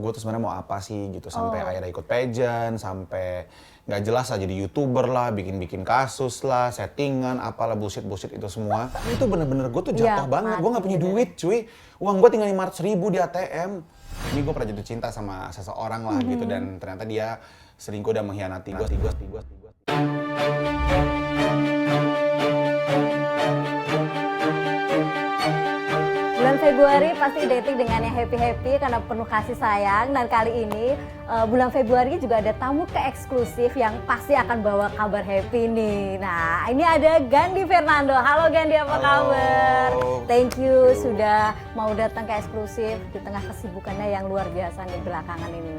gue tuh sebenarnya mau apa sih gitu, sampai akhirnya ikut pageant, sampai nggak jelas lah jadi YouTuber lah, bikin kasus lah, settingan, apalah bullshit itu semua. Itu bener-bener gue tuh jatuh banget, gue nggak punya duit cuy, uang gue tinggal 500.000 di ATM. Ini gue pernah jatuh cinta sama seseorang lah gitu, dan ternyata dia selingkuh dan mengkhianati gue. Bulan Februari pasti identik dengan yang happy-happy karena penuh kasih sayang. Dan kali ini bulan Februari juga ada tamu eksklusif yang pasti akan bawa kabar happy nih. Nah, ini ada Gandy Fernando. Halo Gandy, apa kabar? Thank you sudah mau datang ke eksklusif di tengah kesibukannya yang luar biasa nih belakangan ini.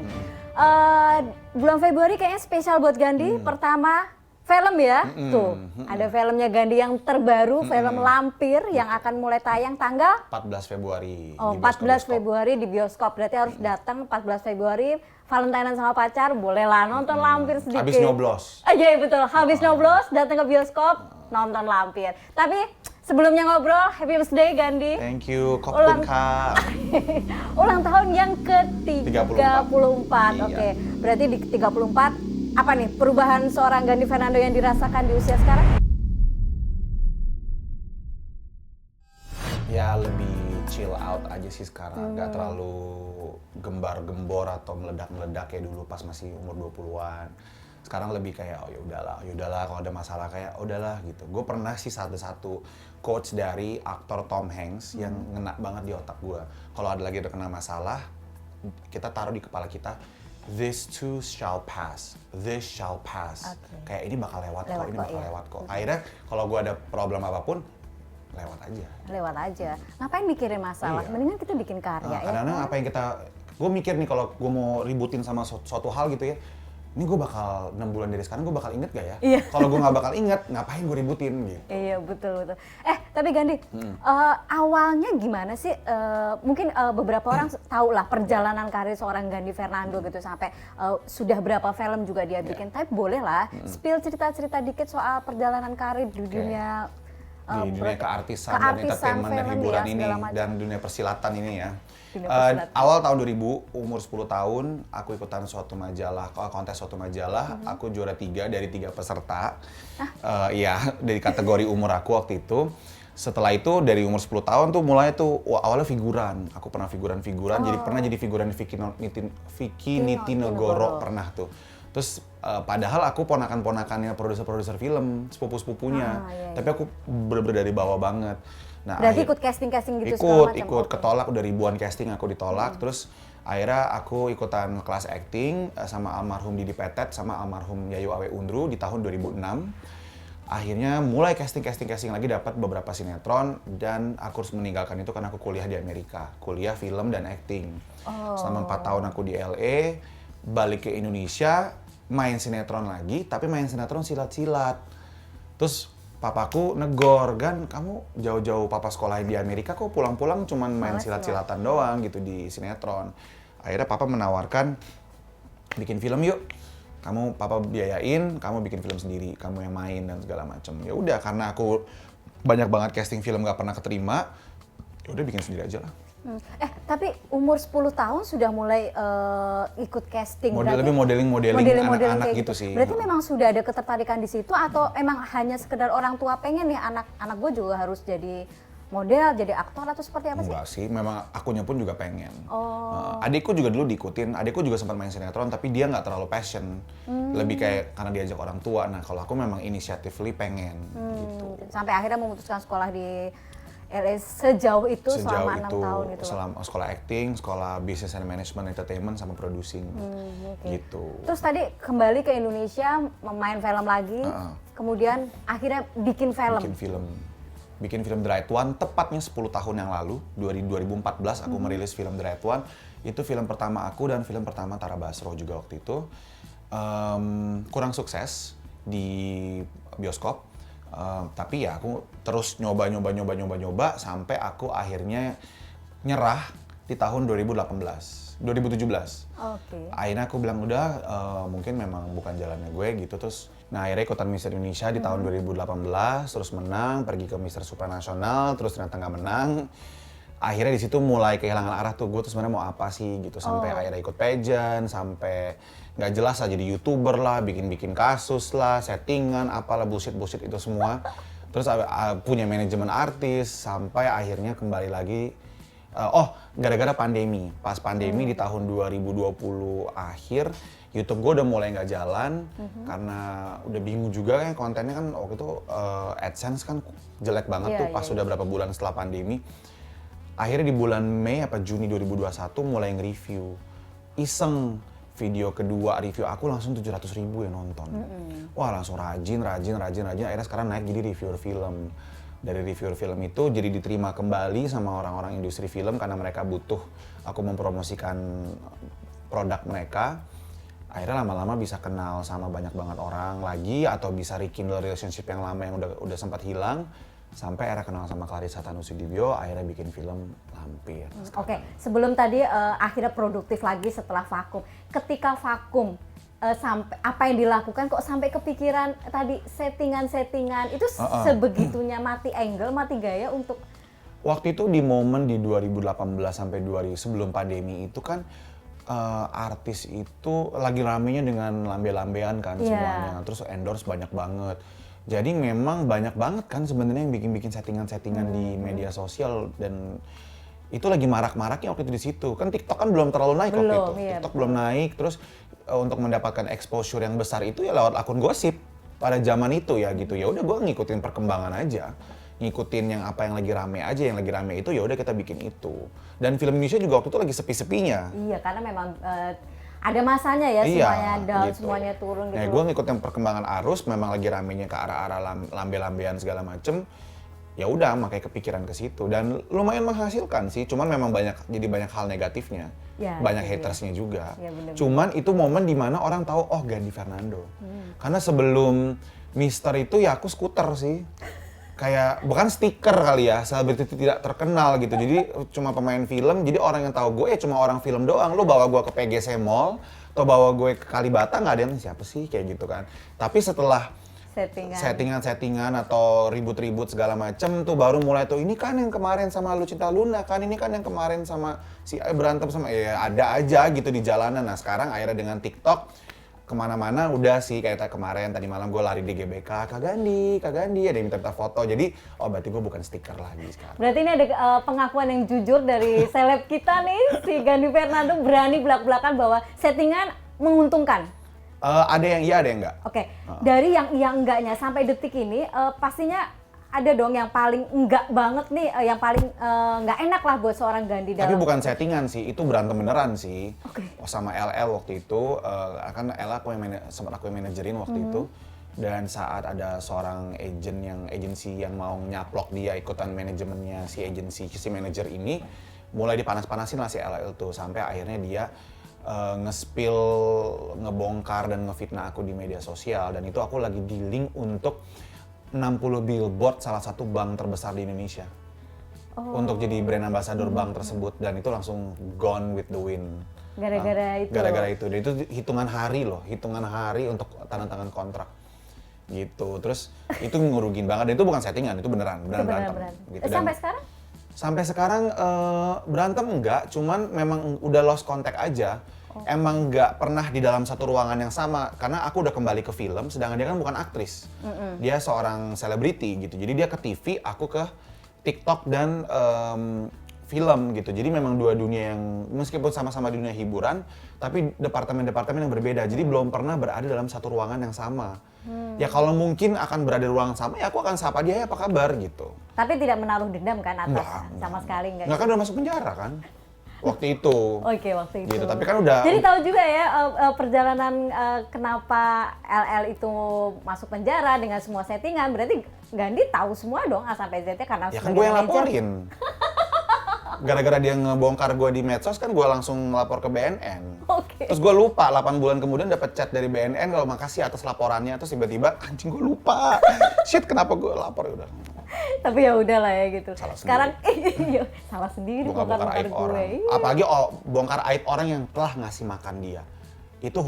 Bulan Februari kayaknya spesial buat Gandy. Pertama, film ya, tuh ada filmnya Gandy yang terbaru, film Lampir yang akan mulai tayang tanggal 14 Februari. Oh, 14 Februari di bioskop, berarti harus datang 14 Februari, Valentinean sama pacar, bolehlah nonton Lampir sedikit. Habis nyoblos. Iya betul, habis nyoblos, datang ke bioskop, nonton Lampir. Tapi sebelumnya ngobrol, happy birthday Gandy. Thank you, Kopun Kak. Ulang tahun yang ke-34, Iya. Oke. Berarti di 34, apa nih perubahan seorang Gandy Fernando yang dirasakan di usia sekarang? Ya lebih chill out aja sih sekarang, nggak terlalu gembar-gembor atau meledak-meledak kayak dulu pas masih umur 20-an. Sekarang lebih kayak oh yaudahlah kalau ada masalah kayak udahlah gitu. Gue pernah sih satu quotes dari aktor Tom Hanks yang ngena banget di otak gue. Kalau ada kena masalah, kita taruh di kepala kita, this too shall pass, this shall pass. Okay. Kayak ini bakal lewat kok. Akhirnya kalau gue ada problem apapun, lewat aja. Ngapain mikirin masalah? Mendingan kita bikin karya ya. Kadang-kadang apa yang gue mikir nih kalau gue mau ributin sama suatu hal gitu ya, ini gue bakal 6 bulan dari sekarang gue bakal inget gak ya? Iya. Kalau gue nggak bakal inget, ngapain gue ributin gitu. Iya betul. Tapi Gandy, awalnya gimana sih? Mungkin beberapa orang tahu lah perjalanan karir seorang Gandy Fernando gitu sampai sudah berapa film juga dia bikin. Tapi boleh lah spill cerita-cerita dikit soal perjalanan karir di dunia di dunia keartisan dan entertainment dan hiburan ini dan dunia persilatan ini ya. Awal tahun 2000, umur 10 tahun, aku ikutan kontes suatu majalah, aku juara 3 dari 3 peserta. Iya, dari kategori umur aku waktu itu. Setelah itu dari umur 10 tahun tuh mulai tuh awalnya figuran. Aku pernah figuran, jadi figuran di Vicky Nitinegoro pernah tuh. Terus padahal aku ponakan-ponakannya produser film, sepupu-sepupunya. Tapi aku bener-bener dari bawah banget. Nah, berarti ikut casting gitu segala macam? Ikut, ketolak, udah ribuan casting aku ditolak. Terus akhirnya aku ikutan kelas acting sama almarhum Didi Petet sama almarhum Yayu Awe Undru di tahun 2006. Akhirnya mulai casting lagi, dapat beberapa sinetron, dan aku harus meninggalkan itu karena aku kuliah di Amerika, kuliah film dan acting. Selama 4 tahun aku di LA, balik ke Indonesia, main sinetron lagi, tapi main sinetron silat-silat. Terus papaku negor, Gan, kamu jauh-jauh papa sekolah di Amerika kok pulang-pulang cuman main silat-silatan doang gitu di sinetron. Akhirnya papa menawarkan, bikin film yuk. Papa biayain, kamu bikin film sendiri, kamu yang main dan segala macam. Ya udah, karena aku banyak banget casting film gak pernah keterima, ya udah bikin sendiri aja lah. Tapi umur 10 tahun sudah mulai ikut casting. Lebih modeling anak-anak gitu sih. Berarti memang sudah ada ketertarikan di situ atau emang hanya sekedar orang tua pengen nih anak gue juga harus jadi model, jadi aktor atau seperti apa sih? Enggak sih, memang akunya pun juga pengen. Adikku juga dulu diikutin, adikku juga sempat main sinetron tapi dia nggak terlalu passion. Lebih kayak karena diajak orang tua. Nah kalau aku memang initiatively pengen gitu. Sampai akhirnya memutuskan sekolah di LA sejauh itu selama 6 tahun gitu. Selama sekolah acting, sekolah business and management, entertainment sama producing gitu. Terus tadi kembali ke Indonesia, main film lagi, kemudian akhirnya bikin film. Bikin film The Right One, tepatnya 10 tahun yang lalu, 2014 aku merilis film The Right One. Itu film pertama aku dan film pertama Tara Basro juga waktu itu. Kurang sukses di bioskop. Tapi ya aku terus nyoba sampai aku akhirnya nyerah di tahun 2017. Akhirnya aku bilang udah mungkin memang bukan jalannya gue gitu. Terus akhirnya ikutan Mister Indonesia di tahun 2018, terus menang, pergi ke Mister Supranasional, terus ternyata nggak menang. akhirnya di situ mulai kehilangan arah tuh, gue tuh sebenarnya mau apa sih gitu, sampai akhirnya ikut pageant, sampai nggak jelas lah jadi YouTuber lah, bikin kasus lah, settingan, apalah bullshit itu semua. Terus punya manajemen artis, sampai akhirnya kembali lagi, gara-gara pandemi. Pas pandemi di tahun 2020 akhir, YouTube gue udah mulai nggak jalan, karena udah bingung juga kan kontennya kan waktu itu AdSense kan jelek banget tuh pas udah berapa bulan setelah pandemi. Akhirnya di bulan Mei apa Juni 2021 mulai nge-review. Iseng, video kedua review aku langsung 700.000 yang nonton. Wah langsung rajin. Akhirnya sekarang naik jadi reviewer film. Dari reviewer film itu jadi diterima kembali sama orang-orang industri film karena mereka butuh aku mempromosikan produk mereka. Akhirnya lama-lama bisa kenal sama banyak banget orang lagi, atau bisa rekindle relationship yang lama yang udah sempat hilang. Sampai akhirnya kenal sama Clarissa Tanusudibyo, akhirnya bikin film Lampir. Oke, sebelum tadi akhirnya produktif lagi setelah vakum. Ketika vakum, sampai apa yang dilakukan kok sampai kepikiran tadi settingan itu sebegitunya mati angle, mati gaya untuk... Waktu itu di momen di 2018 sampai sebelum pandemi itu kan artis itu lagi ramenya dengan lambe-lambean kan semuanya, terus endorse banyak banget. Jadi memang banyak banget kan sebenarnya yang bikin settingan-settingan di media sosial, dan itu lagi marak-maraknya waktu itu di situ. Kan TikTok kan belum terlalu naik waktu itu. TikTok belum naik, terus untuk mendapatkan exposure yang besar itu ya lewat akun gosip pada zaman itu ya gitu. Ya udah gue ngikutin perkembangan aja. Ngikutin yang apa yang lagi rame aja, yang lagi rame itu ya udah kita bikin itu. Dan film Indonesia juga waktu itu lagi sepi-sepinya. Iya, karena memang ada masanya ya, semuanya down, gitu. Semuanya turun gitu. Nah, gue ngikutin perkembangan arus, memang lagi ramenya ke arah-arah lambe-lambean segala macem. Ya udah, makanya kepikiran ke situ, dan lumayan menghasilkan sih. Cuman memang jadi banyak hal negatifnya, banyak hatersnya juga. Ya, bener-bener. Cuman itu momen dimana orang tahu, oh Gandhi Fernando. Karena sebelum Mister itu ya aku skuter sih. Kayak bukan stiker kali ya, selebriti tidak terkenal gitu. Jadi cuma pemain film, jadi orang yang tahu gue ya cuma orang film doang. Lu bawa gue ke PGC Mall atau bawa gue ke Kalibata, nggak ada yang siapa sih kayak gitu kan. Tapi setelah settingan atau ribut-ribut segala macem tuh baru mulai tuh, ini kan yang kemarin sama Lucinta Luna kan, ini kan yang kemarin sama si berantem sama, ya ada aja gitu di jalanan. Nah sekarang akhirnya dengan TikTok kemana-mana udah sih, kayak kemarin tadi malam gue lari di GBK, Kak Gandhi ada yang minta foto, jadi berarti gue bukan stiker lagi sekarang. Berarti ini ada pengakuan yang jujur dari seleb kita nih, si Gandhi Fernando berani belak-belakan bahwa settingan menguntungkan. Ada yang iya, ada yang enggak. Oke. Dari yang enggaknya sampai detik ini pastinya ada dong yang paling enggak banget nih, yang paling enggak enak lah buat seorang Gandhi. Tapi bukan settingan sih, itu berantem beneran sih. Okay. Sama LL waktu itu, kan LL sempat aku yang manajerin waktu itu. Dan saat ada seorang agensi yang mau nyaplok dia ikutan manajemennya si manajer ini, mulai dipanas-panasin lah si LL tuh, sampai akhirnya dia nge-spill, ngebongkar dan ngefitnah aku di media sosial. Dan itu aku lagi dealing untuk 60 billboard salah satu bank terbesar di Indonesia. Untuk jadi brand ambassador bank tersebut, dan itu langsung gone with the wind. Gara-gara itu? Gara-gara itu, dan itu hitungan hari untuk tanda tangan kontrak. Gitu, terus itu ngurugin banget, dan itu bukan settingan, itu beneran berantem. Gitu. Sampai sekarang? Sampai sekarang berantem enggak, cuman memang udah lost contact aja. Emang nggak pernah di dalam satu ruangan yang sama, karena aku udah kembali ke film, sedangkan dia kan bukan aktris. Dia seorang selebriti gitu, jadi dia ke TV, aku ke TikTok dan film gitu. Jadi memang dua dunia yang meskipun sama-sama dunia hiburan, tapi departemen-departemen yang berbeda. Jadi belum pernah berada dalam satu ruangan yang sama. Ya kalau mungkin akan berada di ruangan sama, ya aku akan sapa dia, apa kabar gitu. Tapi tidak menaruh dendam kan atas sama sekali enggak? Nggak, kan udah masuk penjara kan. Waktu itu. Oke, waktu itu. Gitu, tapi kan udah. Jadi tahu juga ya perjalanan kenapa LL itu masuk penjara dengan semua settingan. Berarti Gandhi tahu semua dong A sampai Z-nya karena ya kan gue yang laporin. Gara-gara dia ngebongkar gue di medsos kan gue langsung lapor ke BNN. Okay. Terus gue lupa, 8 bulan kemudian dapat chat dari BNN kalau makasih atas laporannya. Terus tiba-tiba anjing gue lupa. Shit, kenapa gue lapor, udah. Tapi ya udahlah ya gitu. Salah sekarang salah sendiri bongkar aib orang. Apalagi bongkar aib orang yang telah ngasih makan dia. Itu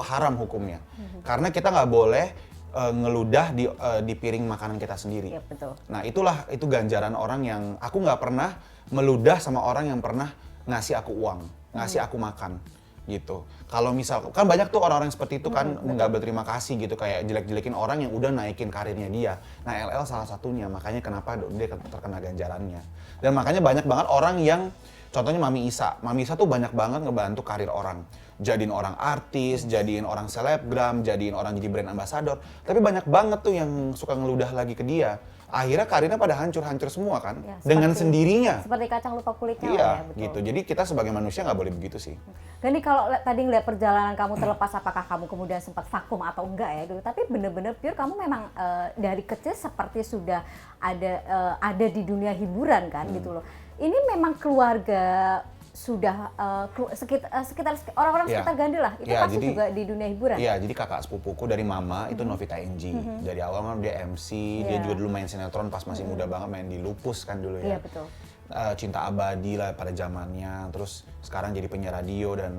haram hukumnya. Karena kita nggak boleh ngeludah di piring makanan kita sendiri. Iya, betul. Nah itu ganjaran orang yang aku nggak pernah meludah sama orang yang pernah ngasih aku uang, ngasih aku makan gitu. Kalau misal kan banyak tuh orang-orang seperti itu kan nggak berterima kasih gitu, kayak jelek-jelekin orang yang udah naikin karirnya dia. Nah LL salah satunya, makanya kenapa dia terkena ganjarannya. Dan makanya banyak banget orang yang, contohnya Mami Isa tuh banyak banget ngebantu karir orang. Jadiin orang artis, jadiin orang selebgram, jadiin orang jadi brand ambassador. Tapi banyak banget tuh yang suka ngeludah lagi ke dia. Akhirnya karirnya pada hancur-hancur semua kan, Ya, dengan sendirinya. Seperti kacang lupa kulitnya Iya, lah ya, betul. gitu. Jadi kita sebagai manusia nggak boleh begitu sih. Gani, kalau tadi ngeliat perjalanan kamu terlepas apakah kamu kemudian sempat vakum atau enggak ya gitu, tapi bener-bener pure kamu memang dari kecil seperti sudah ada di dunia hiburan kan gitu loh. Ini memang keluarga sudah sekitar orang-orang sekitar Gandhi lah, itu pasti jadi, juga di dunia hiburan. Iya, jadi kakak sepupuku dari mama itu Novita NG. Dari awal kan dia MC, dia juga dulu main sinetron pas masih muda banget, main di Lupus kan dulu ya. Iya, betul. Cinta Abadi lah pada zamannya, terus sekarang jadi penyiar radio dan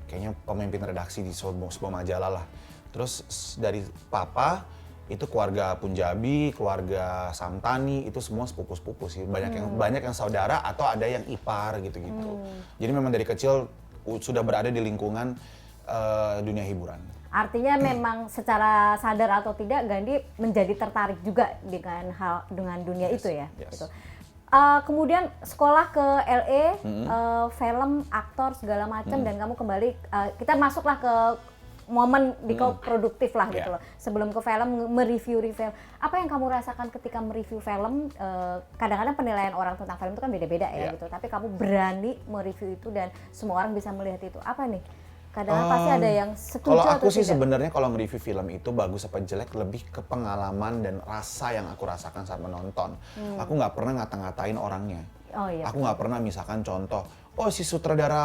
kayaknya pemimpin redaksi di sebuah majalah lah. Terus dari papa itu keluarga Punjabi, keluarga Samtani, itu semua sepupu-sepupu sih. Banyak yang saudara atau ada yang ipar gitu-gitu. Jadi memang dari kecil sudah berada di lingkungan dunia hiburan. Artinya memang secara sadar atau tidak Gandhi menjadi tertarik juga dengan dunia itu ya. Yes. Gitu. Kemudian sekolah ke LA, film, aktor segala macam dan kamu kembali, kita masuklah ke momen di kau produktif lah gitu loh. Sebelum ke film, mereview film. Apa yang kamu rasakan ketika mereview film? Kadang-kadang penilaian orang tentang film itu kan beda-beda ya gitu. Tapi kamu berani mereview itu dan semua orang bisa melihat itu. Apa nih? Kadang-kadang pasti ada yang setuju kalau atau aku sih tidak. Sebenarnya kalau nge-review film itu bagus apa jelek lebih ke pengalaman dan rasa yang aku rasakan saat menonton. Aku nggak pernah ngata-ngatain orangnya. Oh, iya. Aku nggak pernah misalkan contoh, oh si sutradara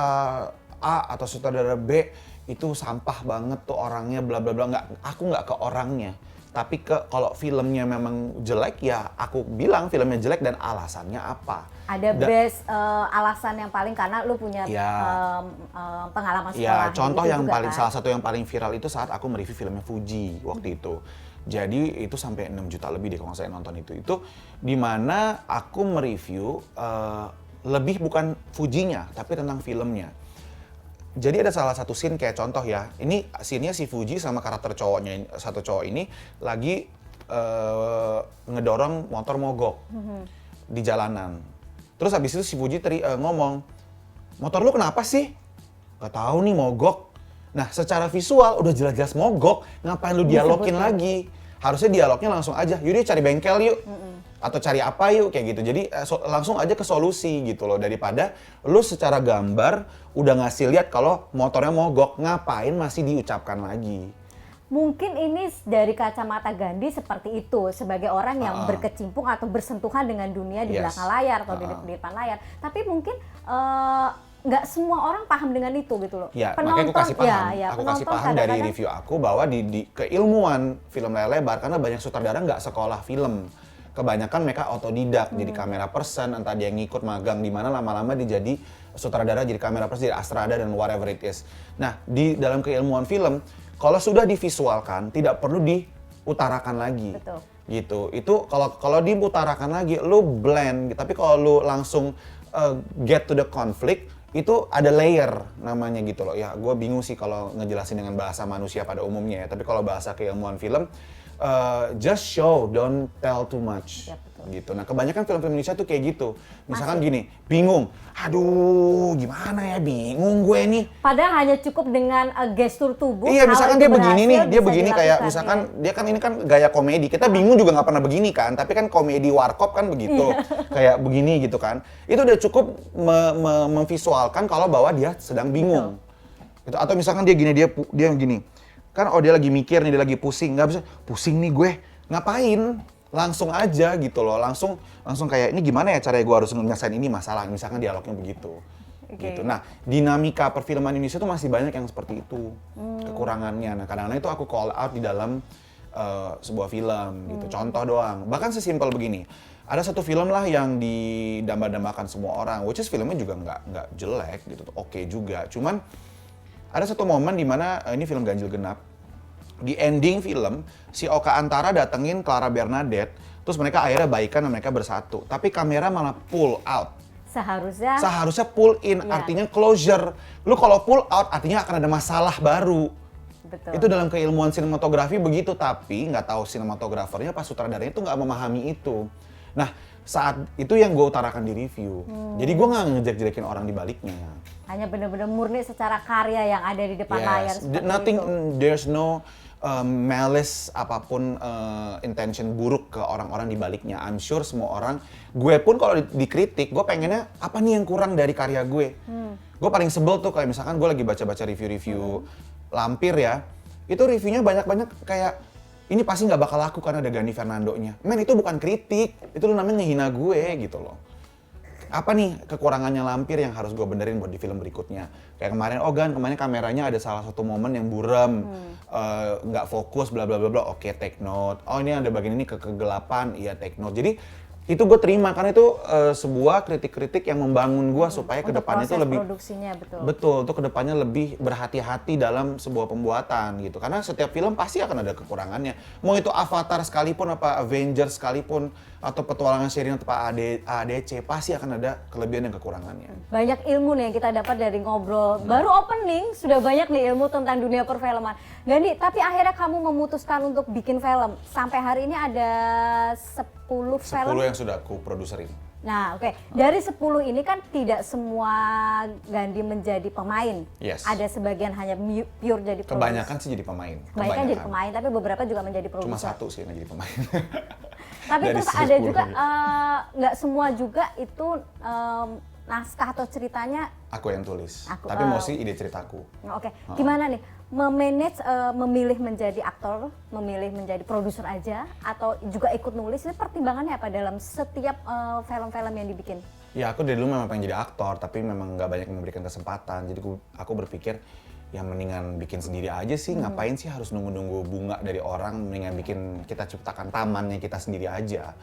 A atau sutradara B itu sampah banget tuh orangnya bla bla bla. Aku nggak ke orangnya. Tapi kalau filmnya memang jelek ya aku bilang filmnya jelek dan alasannya apa. Ada base alasan yang paling karena lu punya pengalaman sekolah. Ya, contoh yang paling kan? salah satu yang paling viral itu saat aku mereview filmnya Fuji waktu itu. Jadi itu sampai 6 juta lebih deh kalau saya nonton itu. Itu dimana aku mereview lebih bukan Fujinya tapi tentang filmnya. Jadi ada salah satu scene kayak contoh ya, ini scene-nya si Fuji sama karakter cowoknya, satu cowok ini lagi ngedorong motor mogok di jalanan. Terus habis itu si Fuji ngomong, motor lu kenapa sih? Gak tahu nih mogok. Nah secara visual udah jelas-jelas mogok, ngapain lu dialogin lagi? Harusnya dialognya langsung aja, yaudah cari bengkel yuk. Atau cari apa yuk, kayak gitu. Jadi langsung aja ke solusi gitu loh, daripada lu secara gambar udah ngasih lihat kalau motornya mogok, ngapain masih diucapkan lagi. Mungkin ini dari kacamata Gandhi seperti itu, sebagai orang yang berkecimpung atau bersentuhan dengan dunia di belakang layar atau di depan layar. Tapi mungkin nggak semua orang paham dengan itu gitu loh. Ya, makanya aku kasih paham. Aku kasih paham dari review aku bahwa di keilmuan film layar lebar, karena banyak sutradara nggak sekolah film. Kebanyakan mereka otodidak, jadi kamera person, entah dia ngikut magang di mana, lama-lama dia jadi sutradara, jadi kamera person, jadi astrada dan whatever it is. Nah, di dalam keilmuan film, kalau sudah divisualkan, tidak perlu diutarakan lagi. Betul. Gitu. Itu kalau diutarakan lagi, lu blend. Tapi kalau lu langsung get to the conflict, itu ada layer namanya gitu loh. Ya, gue bingung sih kalau ngejelasin dengan bahasa manusia pada umumnya ya. Tapi kalau bahasa keilmuan film, just show, don't tell too much. Ya, betul. Gitu. Nah, kebanyakan film-film Indonesia tuh kayak gitu. Misalkan gini, bingung. Aduh, gimana ya, bingung gue nih. Padahal hanya cukup dengan gestur tubuh. Iya, misalkan dia begini nih, dia begini kayak misalkan dia kan ini kan gaya komedi. Kita bingung juga nggak pernah begini kan, tapi kan komedi warkop kan begitu. Kayak begini gitu kan. Itu udah cukup memvisualkan kalau bahwa dia sedang bingung. Gitu. Atau misalkan dia gini, dia gini. Kan dia lagi mikir nih, dia lagi pusing. Nggak bisa, pusing nih gue. Ngapain? Langsung aja gitu loh, langsung kayak ini gimana ya caranya gue harus nyelesain ini masalah, misalkan dialognya begitu. Gitu. Nah, dinamika perfilman Indonesia tuh masih banyak yang seperti itu, kekurangannya. Nah, kadang-kadang itu aku call out di dalam sebuah film gitu, contoh doang. Bahkan sesimpel begini, ada satu film lah yang didamba-dambakan semua orang, which is filmnya juga nggak jelek gitu, oke juga. Cuman ada satu momen di mana ini film Ganjil Genap. Di ending film, si Oka Antara datengin Clara Bernadette, terus mereka akhirnya baikan dan mereka bersatu. Tapi kamera malah pull out. Seharusnya pull in, artinya closure. Lu kalau pull out artinya akan ada masalah baru. Betul. Itu dalam keilmuan sinematografi begitu, tapi nggak tahu sinematografernya pas sutradaranya itu nggak memahami itu. Nah, saat itu yang gue utarakan di review. Jadi gue nggak ngejelek-jelekin orang di baliknya. Hanya benar-benar murni secara karya yang ada di depan layar seperti nothing, itu. There's no malice apapun intention buruk ke orang-orang di baliknya. I'm sure semua orang, gue pun kalau dikritik, gue pengennya apa nih yang kurang dari karya gue. Gue paling sebel tuh kayak misalkan gue lagi baca-baca review-review Lampir ya, itu reviewnya banyak-banyak kayak ini pasti nggak bakal laku karena ada Gani Fernando-nya. Men, itu bukan kritik, itu lu namanya ngehina gue gitu loh. Apa nih kekurangannya Lampir yang harus gue benerin buat di film berikutnya? Kayak kemarin, kemarin kameranya ada salah satu momen yang buram, nggak fokus, bla bla bla bla. Oke, take note. Oh, ini ada bagian ini kegelapan, iya take note. Jadi itu gue terima karena itu sebuah kritik-kritik yang membangun gue supaya kedepannya itu lebih produksinya betul untuk kedepannya lebih berhati-hati dalam sebuah pembuatan gitu, karena setiap film pasti akan ada kekurangannya, mau itu Avatar sekalipun apa Avengers sekalipun atau petualangan Sherina atau ADC pasti akan ada kelebihan dan kekurangannya. Banyak ilmu nih yang kita dapat dari ngobrol. Baru opening sudah banyak nih ilmu tentang dunia perfilman. Gandhi, tapi akhirnya kamu memutuskan untuk bikin film. Sampai hari ini ada 10 film. 10 yang sudah aku produserin. Nah, oke. Dari 10 ini kan tidak semua Gandhi menjadi pemain. Yes. Ada sebagian hanya pure jadi produser. Kebanyakan sih jadi pemain. Kebanyakan jadi pemain, tapi beberapa juga menjadi produser. Cuma satu sih yang jadi pemain. Tapi terus ada juga, nggak semua juga itu naskah atau ceritanya aku yang tulis, tapi mostly ide ceritaku. Oke. Gimana nih memanage, memilih menjadi aktor, memilih menjadi produser aja, atau juga ikut nulis, ini pertimbangannya apa dalam setiap film-film yang dibikin? Ya, aku dari dulu memang pengen jadi aktor, tapi memang nggak banyak yang memberikan kesempatan. Jadi aku berpikir, ya mendingan bikin sendiri aja sih, ngapain sih harus nunggu-nunggu bunga dari orang, mendingan bikin kita ciptakan tamannya kita sendiri aja.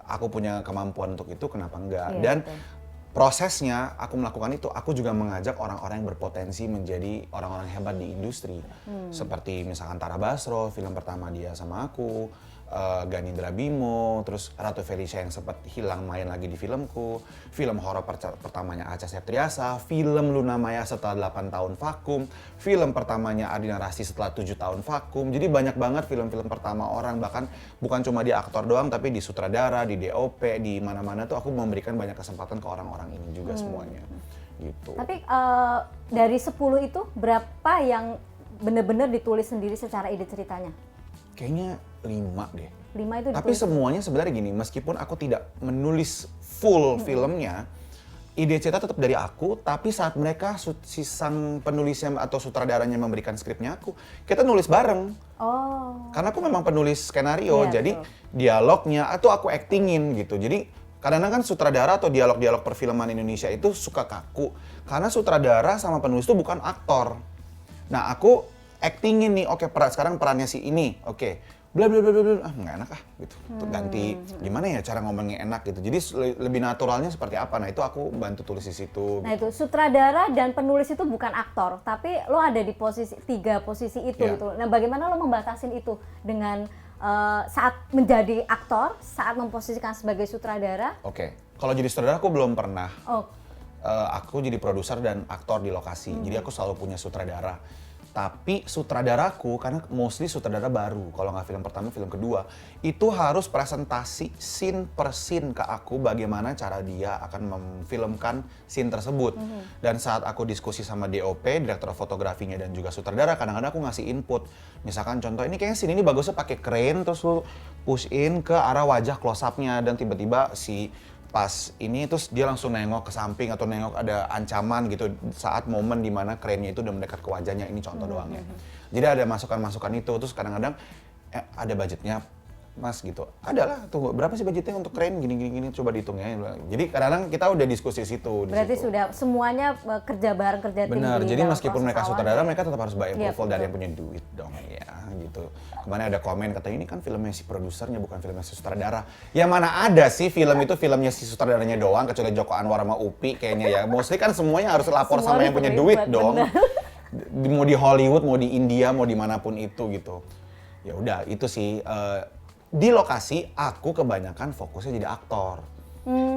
Aku punya kemampuan untuk itu, kenapa enggak? Iya, dan betul. Prosesnya aku melakukan itu, aku juga mengajak orang-orang yang berpotensi menjadi orang-orang hebat di industri. Seperti misalkan Tara Basro, film pertama dia sama aku, Ganindra Bimo, terus Ratu Felicia yang sempat hilang main lagi di filmku, film horor pertamanya Acha Septriasa, film Luna Maya setelah 8 tahun vakum, film pertamanya Ardina Rasti setelah 7 tahun vakum. Jadi banyak banget film-film pertama orang, bahkan bukan cuma di aktor doang, tapi di sutradara, di DOP, di mana-mana tuh aku memberikan banyak kesempatan ke orang-orang ini juga semuanya. Gitu. Tapi dari 10 itu berapa yang benar-benar ditulis sendiri secara ide ceritanya? Kayaknya 5 deh. 5 itu ditulis. Tapi semuanya sebenarnya gini, meskipun aku tidak menulis full filmnya, ide cerita tetap dari aku, tapi saat mereka si sang penulisnya atau sutradaranya memberikan skripnya aku, kita nulis bareng. Oh. Karena aku memang penulis skenario, Iya, jadi betul. dialognya atau aku actingin gitu. Jadi kadang-kadang kan sutradara atau dialog-dialog perfilman Indonesia itu suka kaku, karena sutradara sama penulis itu bukan aktor. Nah, aku actingin nih, oke, sekarang perannya si ini, oke, bla bla bla bla, nggak enak gitu. Untuk ganti gimana ya cara ngomongnya enak gitu. Jadi lebih naturalnya seperti apa? Nah, itu aku bantu tulis di situ. Nah, itu sutradara dan penulis itu bukan aktor, tapi lo ada di posisi 3 posisi itu Yeah. gitu. Nah, bagaimana lo membatasin itu dengan saat menjadi aktor, saat memposisikan sebagai sutradara? Oke, kalau jadi sutradara aku belum pernah. Oh, Aku jadi produser dan aktor di lokasi. Jadi aku selalu punya sutradara. Tapi sutradaraku, karena mostly sutradara baru, kalau nggak film pertama, film kedua, itu harus presentasi scene per scene ke aku bagaimana cara dia akan memfilmkan scene tersebut. Dan saat aku diskusi sama DOP, direktur fotografinya dan juga sutradara, kadang-kadang aku ngasih input. Misalkan contoh, ini kayaknya scene ini bagusnya pakai crane, terus lu push in ke arah wajah close up-nya, dan tiba-tiba si pas ini terus dia langsung nengok ke samping atau nengok ada ancaman gitu saat momen dimana kerennya itu udah mendekat ke wajahnya, ini contoh doang ya. Jadi ada masukan-masukan itu, terus kadang-kadang ada budgetnya Mas gitu, adalah tuh berapa sih budgetnya untuk keren gini coba dihitung ya. Jadi kadang-kadang kita udah diskusi situ. berarti sudah semuanya kerja bareng, kerja tim. Benar, di jadi dalam meskipun proses mereka awal sutradara, ya. mereka tetap harus bayar Iya, approval dari betul. yang punya duit dong ya gitu. Kemarin ada komen katanya ini kan filmnya si produsernya bukan filmnya si sutradara. Ya mana ada sih film itu filmnya si sutradaranya doang, kecuali Joko Anwar sama Upi kayaknya ya. Mostly kan semuanya harus lapor Semua sama yang punya terlibat, duit dong. benar. Mau di Hollywood, mau di India, mau dimanapun itu gitu. Ya udah itu sih di lokasi aku kebanyakan fokusnya jadi aktor.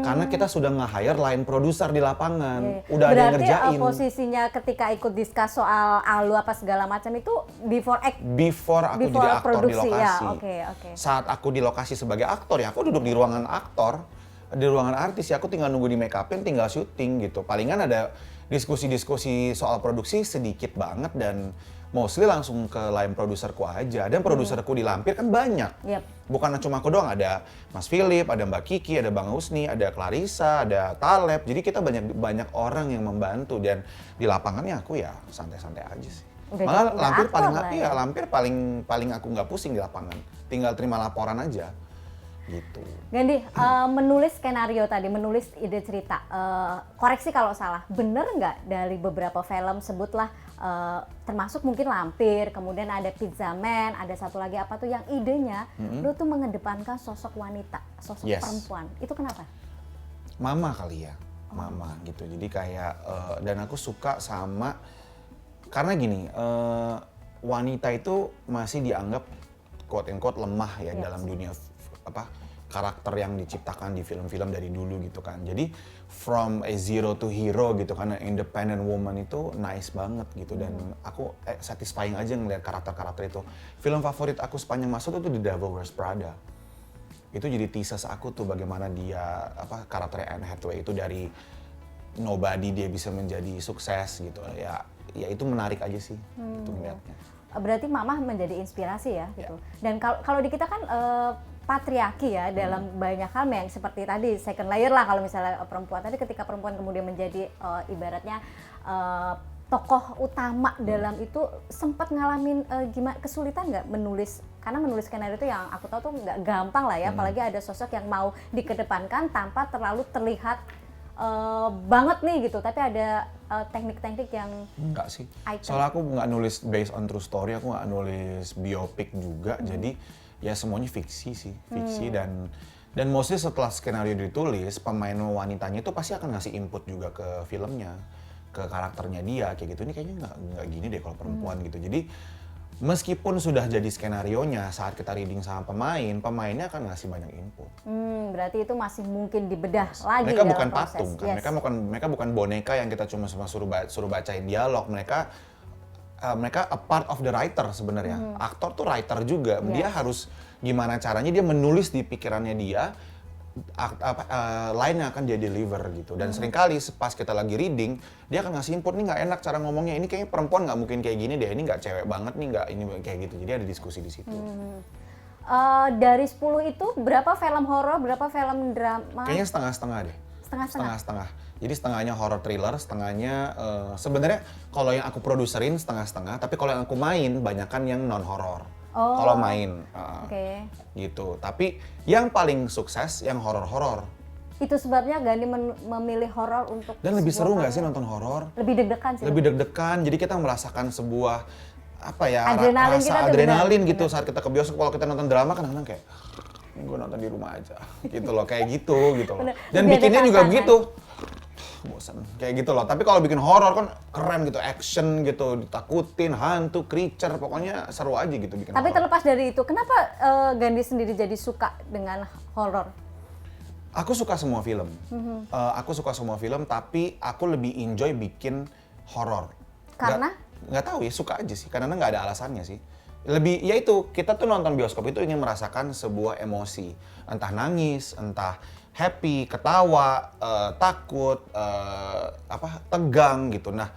Karena kita sudah nge-hire line produser di lapangan, udah ada yang ngerjain. Berarti posisinya ketika ikut discuss soal alu apa segala macam itu before aku jadi aktor di lokasi. Ya, Saat aku di lokasi sebagai aktor ya aku duduk di ruangan aktor, di ruangan artis ya aku tinggal nunggu di make upin, tinggal syuting gitu. Palingan ada diskusi-diskusi soal produksi sedikit banget dan mostly langsung ke line produserku aja. Dan produserku di Lampir kan banyak. Bukan cuma aku doang, ada Mas Philip, ada Mbak Kiki, ada Bang Husni, ada Clarissa, ada Taleb. Jadi kita banyak orang yang membantu dan di lapangannya aku ya santai-santai aja sih. Malah Lampir Lampir paling aku nggak pusing di lapangan. Tinggal terima laporan aja. Gitu. Gandhi, menulis skenario tadi, menulis ide cerita, koreksi kalau salah, bener nggak dari beberapa film sebutlah, termasuk mungkin Lampir, kemudian ada Pizza Man, ada satu lagi apa tuh yang idenya, lu tuh mengedepankan sosok wanita, sosok perempuan, itu kenapa? Mama kali ya, mama gitu, jadi kayak, dan aku suka sama, karena gini, wanita itu masih dianggap quote-unquote lemah ya dalam dunia karakter yang diciptakan di film-film dari dulu gitu kan. Jadi from a zero to hero gitu kan, independent woman itu nice banget gitu dan aku satisfying aja ngeliat karakter-karakter itu. Film favorit aku sepanjang masa itu The Devil Wears Prada. Itu jadi thesis aku tuh bagaimana dia karakter Anne Hathaway itu dari nobody dia bisa menjadi sukses gitu. Ya itu menarik aja sih itu ngeliatnya. Berarti Mama menjadi inspirasi ya gitu. Dan kalau di kita kan patriarki ya dalam banyak hal yang seperti tadi second layer lah kalau misalnya perempuan tadi ketika perempuan kemudian menjadi ibaratnya tokoh utama dalam itu sempat ngalamin gimana kesulitan nggak menulis karena menulis skenario itu yang aku tahu tuh nggak gampang lah ya apalagi ada sosok yang mau dikedepankan tanpa terlalu terlihat banget nih gitu tapi ada teknik-teknik yang enggak sih soalnya aku nggak nulis based on true story aku nggak nulis biopic juga jadi ya semuanya fiksi sih, fiksi dan mostly setelah skenario ditulis, pemain wanitanya itu pasti akan ngasih input juga ke filmnya, ke karakternya dia kayak gitu. Ini kayaknya nggak gini deh kalau perempuan gitu. Jadi meskipun sudah jadi skenarionya saat kita reading sama pemainnya akan ngasih banyak input. Berarti itu masih mungkin dibedah lagi. Mereka bukan patung kan, mereka bukan boneka yang kita cuma suruh bacain dialog. Mereka a part of the writer sebenarnya. Aktor tuh writer juga. Dia harus gimana caranya dia menulis di pikirannya dia line yang akan dia deliver gitu. Dan seringkali pas kita lagi reading, dia akan ngasih input nih nggak enak cara ngomongnya. Ini kayaknya perempuan nggak mungkin kayak gini deh. Ini nggak cewek banget nih nggak ini kayak gitu. Jadi ada diskusi di situ. Dari 10 itu berapa film horor, berapa film drama? Kayaknya setengah-setengah deh. Setengah-setengah. Jadi setengahnya horror thriller, setengahnya sebenarnya kalau yang aku produserin setengah-setengah, tapi kalau yang aku main banyakan yang non horror. Kalau main, gitu. Tapi yang paling sukses yang horror-horror. Itu sebabnya Gandhi memilih horror untuk. Dan lebih seru nggak sih nonton horror? Lebih deg-degan sih. Lebih deg-degan. Jadi kita merasakan sebuah adrenalin rasa adrenalin gitu saat kita ke bioskop. Kalau kita nonton drama kan kadang kayak gue nonton di rumah aja gitu loh kayak gitu loh. Dan bikinnya juga begitu. Bosan kayak gitu loh. Tapi kalau bikin horor kan keren gitu, action gitu, ditakutin, hantu, creature, pokoknya seru aja gitu bikin. Tapi terlepas dari itu, kenapa Gandhi sendiri jadi suka dengan horor? Aku suka semua film. Aku suka semua film, tapi aku lebih enjoy bikin horor. Karena? Nggak tahu ya, suka aja sih. Karena nggak ada alasannya sih. Lebih, ya itu, kita tuh nonton bioskop itu ingin merasakan sebuah emosi. Entah nangis, entah happy, ketawa, takut, tegang gitu. Nah,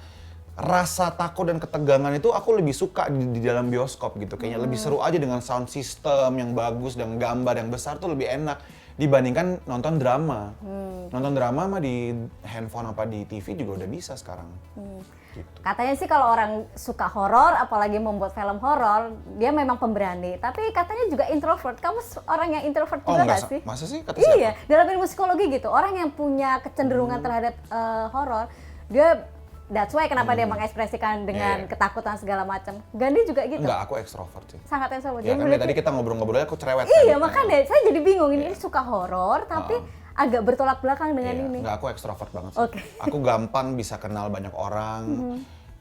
rasa takut dan ketegangan itu aku lebih suka di dalam bioskop gitu. Kayaknya lebih seru aja dengan sound system yang bagus dan gambar yang besar tuh lebih enak dibandingkan nonton drama. Nonton drama mah di handphone apa di TV juga udah bisa sekarang. Gitu. Katanya sih kalau orang suka horor, apalagi membuat film horor, dia memang pemberani. Tapi katanya juga introvert. Kamu orang yang introvert juga nggak sih? Masa sih? Kata siapa? Iya, dalam ilmu psikologi gitu. Orang yang punya kecenderungan terhadap horor, dia that's why kenapa dia mengekspresikan dengan ketakutan segala macam. Gandhi juga gitu? Enggak, aku ekstrovert sih. Sangat ekstrovert. Ya kan tadi kita ngobrol-ngobrolnya aku cerewet. Iya, makanya saya jadi bingung. Ini suka horor, tapi agak bertolak belakang dengan ini. Enggak, aku ekstrovert banget sih. Aku gampang bisa kenal banyak orang.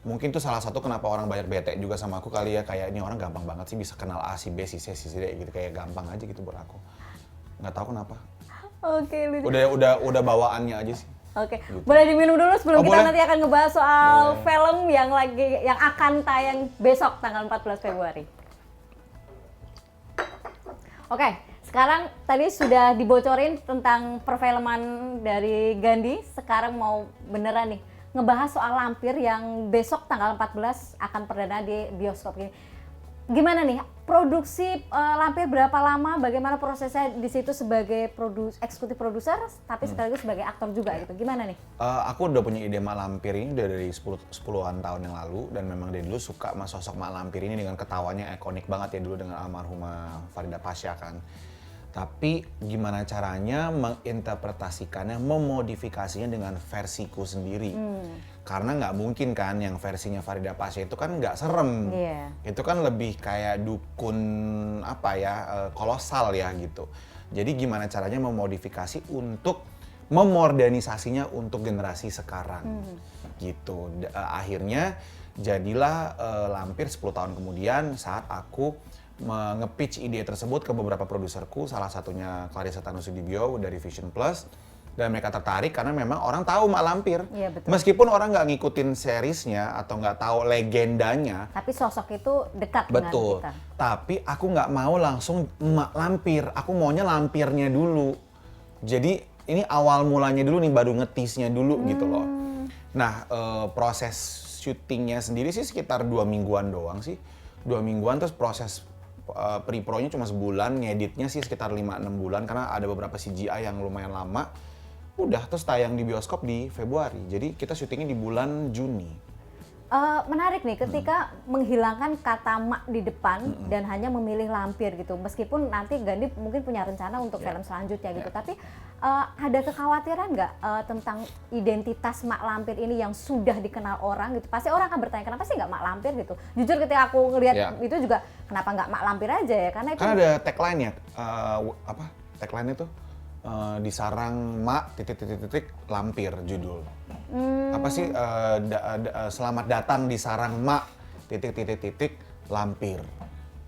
mungkin tuh salah satu kenapa orang banyak bete juga sama aku kali ya, kayak ini orang gampang banget sih bisa kenal A, si B, si C, si D gitu, kayak gampang aja gitu buat aku. Nggak tahu kenapa. Oke, lucu. Udah bawaannya aja sih. Oke, Gitu. boleh diminum dulu sebelum kita boleh. nanti akan ngebahas soal Boleh. film yang akan tayang besok tanggal 14 Februari. Oke, sekarang tadi sudah dibocorin tentang perfilman dari Gandhi. Sekarang mau beneran nih ngebahas soal Lampir yang besok tanggal 14 akan perdana di bioskop ini. Gimana nih produksi Lampir, berapa lama? Bagaimana prosesnya di situ sebagai eksekutif produser, tapi sekaligus sebagai aktor juga gitu. Gimana nih? Aku udah punya ide Mak Lampir ini udah dari 10-an tahun yang lalu, dan memang dari dulu suka sama sosok Mak Lampir ini dengan ketawanya ikonik banget ya dulu dengan almarhumah Farida Pasha kan. Tapi gimana caranya menginterpretasikannya, memodifikasinya dengan versiku sendiri. Karena nggak mungkin kan yang versinya Farida Pasha itu kan nggak serem. Iya. Itu kan lebih kayak dukun kolosal ya gitu. Jadi gimana caranya memodifikasi untuk memodernisasinya untuk generasi sekarang. Gitu. Akhirnya jadilah Lampir 10 tahun kemudian saat aku nge-pitch ide tersebut ke beberapa produserku, salah satunya Clarissa Tanusudibyo dari Vision Plus, dan mereka tertarik karena memang orang tahu Mak Lampir. Iya, betul. Meskipun orang nggak ngikutin seriesnya atau nggak tahu legendanya. Tapi sosok itu dekat Betul. dengan kita. Tapi aku nggak mau langsung Mak Lampir, aku maunya Lampirnya dulu. Jadi ini awal mulanya dulu nih, baru ngetisnya dulu gitu loh. Nah, proses syutingnya sendiri sih sekitar 2 mingguan doang sih. 2 mingguan, terus proses pre-pro-nya cuma sebulan, ngeditnya sih sekitar 5-6 bulan karena ada beberapa CGI yang lumayan lama. Udah, terus tayang di bioskop di Februari. Jadi kita syutingnya di bulan Juni. Menarik nih ketika menghilangkan kata mak di depan dan hanya memilih Lampir gitu. Meskipun nanti Gandhi mungkin punya rencana untuk film selanjutnya gitu. Tapi ada kekhawatiran nggak tentang identitas Mak Lampir ini yang sudah dikenal orang gitu? Pasti orang akan bertanya kenapa sih nggak Mak Lampir gitu. Jujur ketika aku ngelihat itu juga kenapa nggak Mak Lampir aja ya? Karena itu kan ada tagline-nya, tagline itu disarang Mak titik Lampir judul. Apa sih selamat datang di sarang Mak titik Lampir.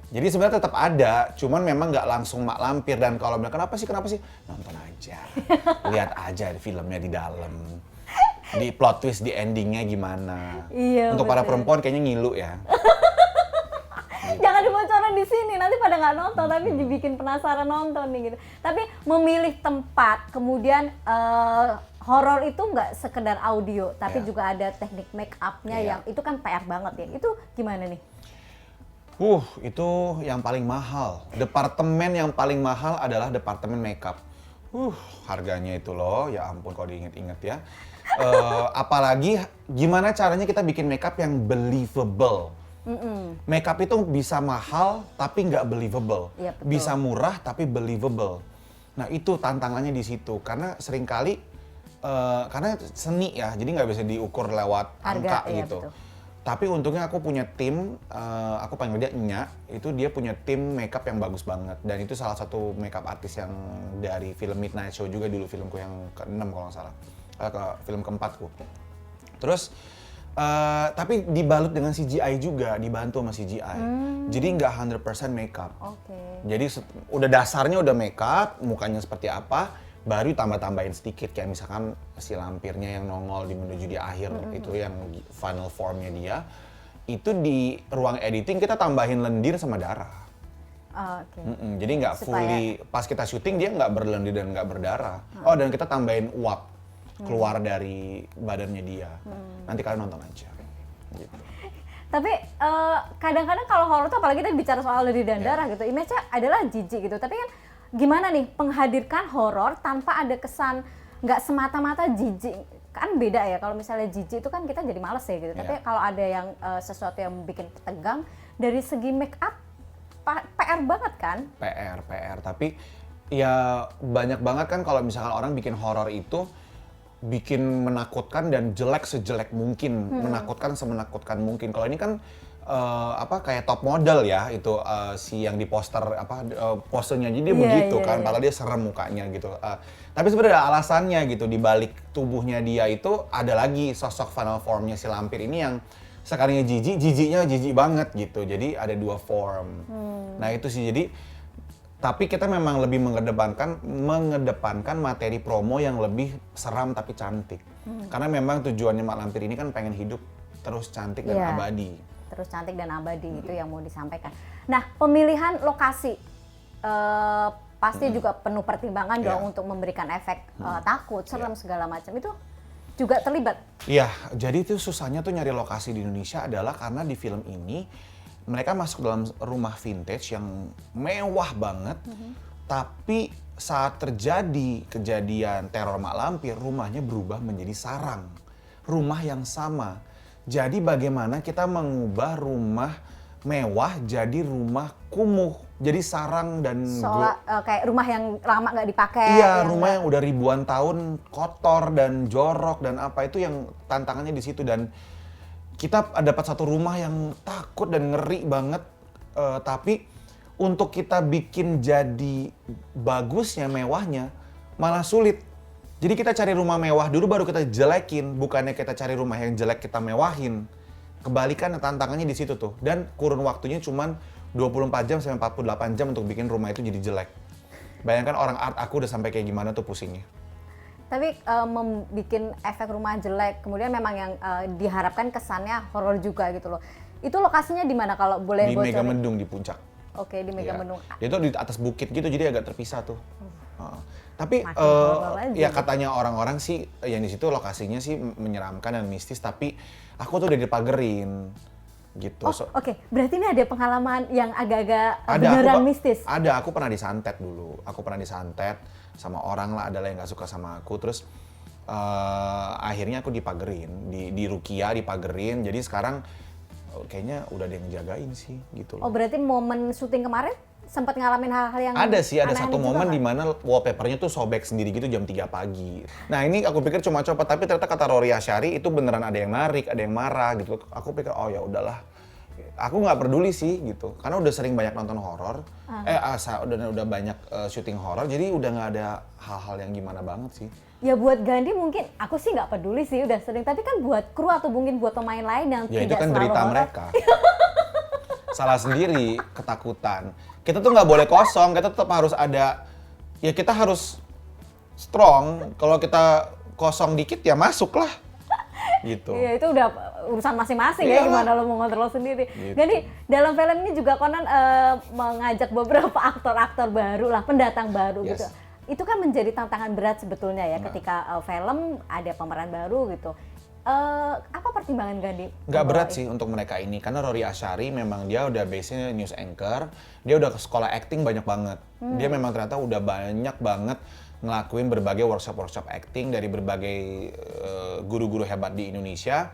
Jadi sebenarnya tetap ada, cuman memang nggak langsung Mak Lampir. Dan kalau bilang kenapa sih, nonton aja, lihat aja filmnya di dalam, di plot twist di endingnya gimana. Iya, untuk para perempuan kayaknya ngilu ya. Jangan dibocorin di sini, nanti pada nggak nonton, tapi dibikin penasaran nonton nih gitu. Tapi memilih tempat, kemudian horor itu nggak sekedar audio, tapi juga ada teknik make up-nya yang itu kan PR banget ya. Itu gimana nih? Itu yang paling mahal. Departemen yang paling mahal adalah departemen makeup. Harganya itu loh, ya ampun kalau diinget-inget ya. Apalagi gimana caranya kita bikin makeup yang believable. Makeup itu bisa mahal tapi nggak believable. Ya, bisa murah tapi believable. Nah itu tantangannya di situ. Karena seringkali, karena seni ya, jadi nggak bisa diukur lewat angka gitu. Betul. Tapi untungnya aku punya tim, aku panggil dia Nya, itu dia punya tim makeup yang bagus banget. Dan itu salah satu makeup artis yang dari film Midnight Show juga dulu, filmku yang ke-6 kalau nggak salah. Film ke-4ku. Terus, tapi dibalut dengan CGI juga, dibantu sama CGI. Jadi nggak 100% makeup. Jadi udah dasarnya udah makeup, mukanya seperti apa, baru tambah-tambahin sedikit, kayak misalkan si Lampirnya yang nongol menuju di akhir, itu yang final formnya dia, itu di ruang editing kita tambahin lendir sama darah. Jadi nggak fully, pas kita syuting dia nggak berlendir dan nggak berdarah. Dan kita tambahin uap keluar dari badannya dia. Nanti kalian nonton aja. Gitu. Tapi kadang-kadang kalau horor tuh apalagi kita bicara soal lendir dan darah gitu, image-nya adalah jijik gitu. Tapi kan gimana nih menghadirkan horor tanpa ada kesan nggak semata-mata jijik, kan beda ya. Kalau misalnya jijik itu kan kita jadi males ya gitu. Tapi kalau ada yang sesuatu yang bikin tegang dari segi make up, PR banget kan? PR. Tapi ya banyak banget kan kalau misalkan orang bikin horor itu bikin menakutkan dan jelek sejelek mungkin, menakutkan semenakutkan mungkin. Kalau ini kan kayak top model ya itu si yang di poster posenya, jadi dia begitu kan, padahal dia serem mukanya gitu. Tapi sebenarnya ada alasannya gitu, di balik tubuhnya dia itu ada lagi sosok final formnya si Lampir ini yang sekalinya jijiknya jijik banget gitu. Jadi ada dua form. Nah itu sih, jadi tapi kita memang lebih mengedepankan materi promo yang lebih seram tapi cantik. Karena memang tujuannya Mak Lampir ini kan pengen hidup terus cantik dan abadi. Terus cantik dan abadi itu yang mau disampaikan. Nah, pemilihan lokasi pasti juga penuh pertimbangan dong untuk memberikan efek takut, serem segala macam. Itu juga terlibat. Iya, jadi itu susahnya tuh nyari lokasi di Indonesia adalah karena di film ini mereka masuk dalam rumah vintage yang mewah banget, tapi saat terjadi kejadian teror Mak Lampir, rumahnya berubah menjadi sarang. Rumah yang sama. Jadi bagaimana kita mengubah rumah mewah jadi rumah kumuh, jadi sarang dan kayak rumah yang lama nggak dipakai. Iya, rumah yang udah ribuan tahun kotor dan jorok dan apa, itu yang tantangannya di situ. Dan kita dapat satu rumah yang takut dan ngeri banget, tapi untuk kita bikin jadi bagusnya, mewahnya, malah sulit. Jadi kita cari rumah mewah dulu baru kita jelekin, bukannya kita cari rumah yang jelek kita mewahin. Kebalikan tantangannya di situ tuh. Dan kurun waktunya cuman 24 jam sampai 48 jam untuk bikin rumah itu jadi jelek. Bayangkan orang art aku udah sampai kayak gimana tuh pusingnya. Tapi membuat efek rumah jelek, kemudian memang yang diharapkan kesannya horor juga gitu loh. Itu lokasinya di mana kalau boleh bocorin? Di Megamendung di puncak. Oke, di Megamendung. Dia tuh di atas bukit gitu, jadi agak terpisah tuh. Tapi ya katanya orang-orang sih yang di situ lokasinya sih menyeramkan dan mistis, tapi aku tuh udah dipagerin gitu. Oke. Berarti ini ada pengalaman yang agak-agak beneran mistis? Ada, aku pernah disantet dulu. Aku pernah disantet sama orang lah, adalah yang gak suka sama aku. Terus akhirnya aku dipagerin, di Rukia dipagerin. Jadi sekarang kayaknya udah ada yang jagain sih gitu. Oh, berarti momen syuting kemarin sempat ngalamin hal-hal yang ada sih, ada satu momen di mana wallpapernya tuh sobek sendiri gitu jam 3 pagi. Nah ini aku pikir cuma copot, tapi ternyata kata Rory Asyari itu beneran ada yang narik, ada yang marah gitu. Aku pikir oh ya udahlah, aku nggak peduli sih gitu, karena udah sering banyak nonton horor, udah banyak syuting horor, jadi udah nggak ada hal-hal yang gimana banget sih. Ya buat Gandhi mungkin, aku sih nggak peduli sih udah sering, tapi kan buat kru atau mungkin buat pemain lain yang ya, tidak selalu horor. Ya itu kan derita mereka. Salah sendiri, ketakutan. Kita tuh nggak boleh kosong, kita tetap harus ada, ya kita harus strong. Kalau kita kosong dikit ya masuk lah. Gitu. Iya, itu udah urusan masing-masing ya, gimana lo mau ngontrol sendiri. Gitu. Jadi dalam film ini juga Conan mengajak beberapa aktor-aktor baru lah, pendatang baru gitu. Itu kan menjadi tantangan berat sebetulnya ya, ketika film ada pemeran baru gitu. Apa pertimbangan Gandhi? Nggak berat sih untuk mereka ini, karena Rory Asyari memang dia udah base-nya news anchor, dia udah ke sekolah acting banyak banget. Dia memang ternyata udah banyak banget ngelakuin berbagai workshop acting dari berbagai guru-guru hebat di Indonesia.